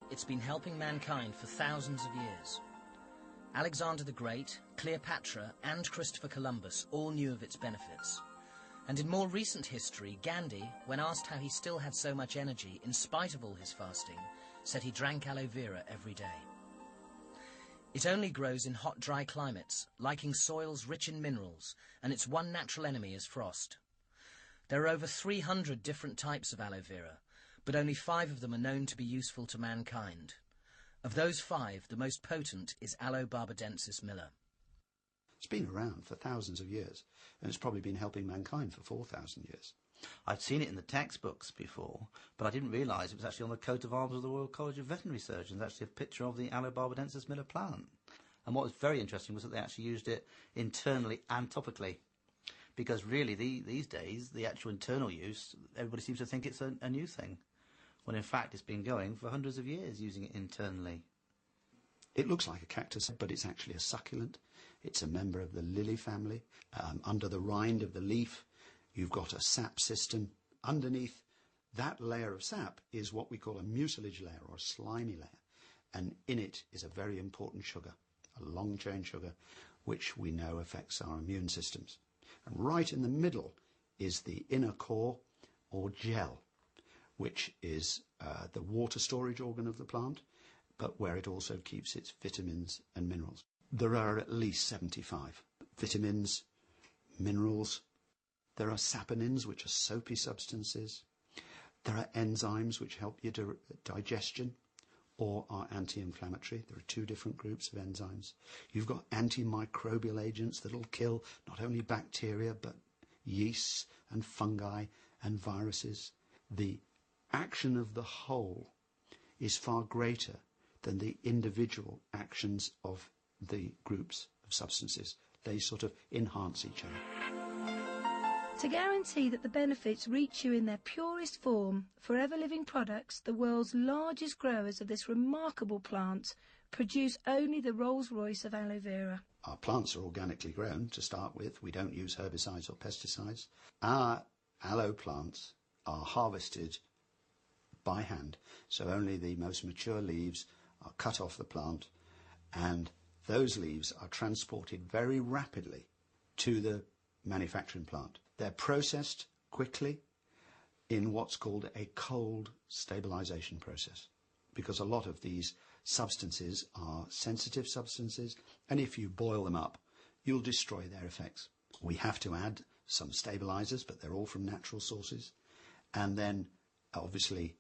It's been helping mankind for thousands of years. Alexander the Great, Cleopatra and Christopher Columbus all knew of its benefits. And in more recent history, Gandhi, when asked how he still had so much energy in spite of all his fasting, said he drank aloe vera every day. It only grows in hot, dry climates, liking soils rich in minerals, and its one natural enemy is frost. There are over 300 different types of aloe vera, but only 5 of them are known to be useful to mankind. Of those 5, the most potent is Aloe barbadensis Miller. It's been around for thousands of years, and it's probably been helping mankind for 4,000 years. I'd seen it in the textbooks before, but I didn't realise it was actually on the coat of arms of the Royal College of Veterinary Surgeons, actually a picture of the Aloe barbadensis Miller plant. And what was very interesting was that they actually used it internally and topically. Because really, these days, the actual internal use, everybody seems to think it's a new thing, when in fact it's been going for hundreds of years, using it internally. It looks like a cactus, but it's actually a succulent. It's a member of the lily family. Under the rind of the leaf, you've got a sap system. Underneath that layer of sap is what we call a mucilage layer, or a slimy layer. And in it is a very important sugar, a long-chain sugar, which we know affects our immune systems. And right in the middle is the inner core, or gel, which is the water storage organ of the plant, but where it also keeps its vitamins and minerals. There are at least 75 vitamins, minerals. There are saponins, which are soapy substances. There are enzymes which help your digestion or are anti-inflammatory. There are 2 different groups of enzymes. You've got antimicrobial agents that will kill not only bacteria but yeasts and fungi and viruses. The action of the whole is far greater than the individual actions of the groups of substances. They sort of enhance each other. To guarantee that the benefits reach you in their purest form, Forever Living Products, the world's largest growers of this remarkable plant, produce only the Rolls-Royce of aloe vera. Our plants are organically grown to start with. We don't use herbicides or pesticides. Our aloe plants are harvested by hand, so only the most mature leaves are cut off the plant, and those leaves are transported very rapidly to the manufacturing plant. They're processed quickly in what's called a cold stabilization process, because a lot of these substances are sensitive substances, and if you boil them up, you'll destroy their effects. We have to add some stabilizers, but they're all from natural sources, and then obviously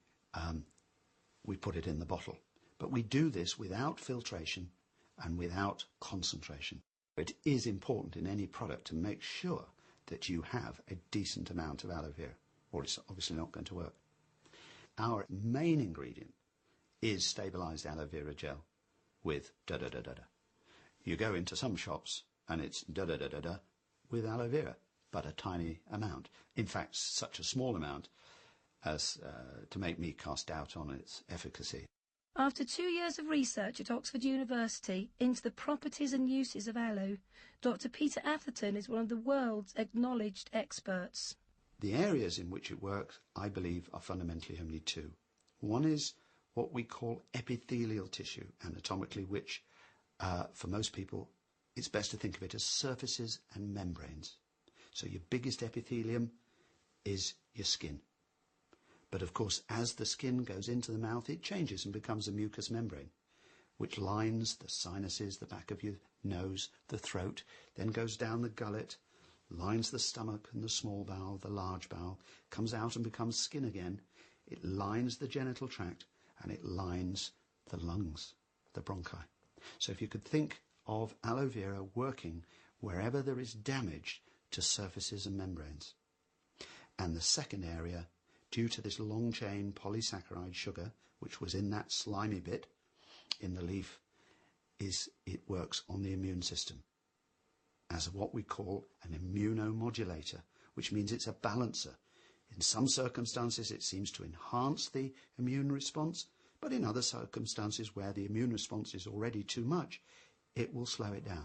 we put it in the bottle. But we do this without filtration and without concentration. It is important in any product to make sure that you have a decent amount of aloe vera, or it's obviously not going to work. Our main ingredient is stabilized aloe vera gel with da-da-da-da-da. You go into some shops and it's da-da-da-da-da with aloe vera, but a tiny amount. In fact, such a small amount as to make me cast doubt on its efficacy. After 2 years of research at Oxford University into the properties and uses of aloe, Dr. Peter Atherton is one of the world's acknowledged experts. The areas in which it works, I believe, are fundamentally only 2. One is what we call epithelial tissue, anatomically, which, for most people, it's best to think of it as surfaces and membranes. So your biggest epithelium is your skin. But of course, as the skin goes into the mouth, it changes and becomes a mucous membrane, which lines the sinuses, the back of your nose, the throat, then goes down the gullet, lines the stomach and the small bowel, the large bowel, comes out and becomes skin again. It lines the genital tract and it lines the lungs, the bronchi. So if you could think of aloe vera working wherever there is damage to surfaces and membranes. And the second area, due to this long-chain polysaccharide sugar, which was in that slimy bit in the leaf, is it works on the immune system as what we call an immunomodulator, which means it's a balancer. In some circumstances, it seems to enhance the immune response, but in other circumstances where the immune response is already too much, it will slow it down.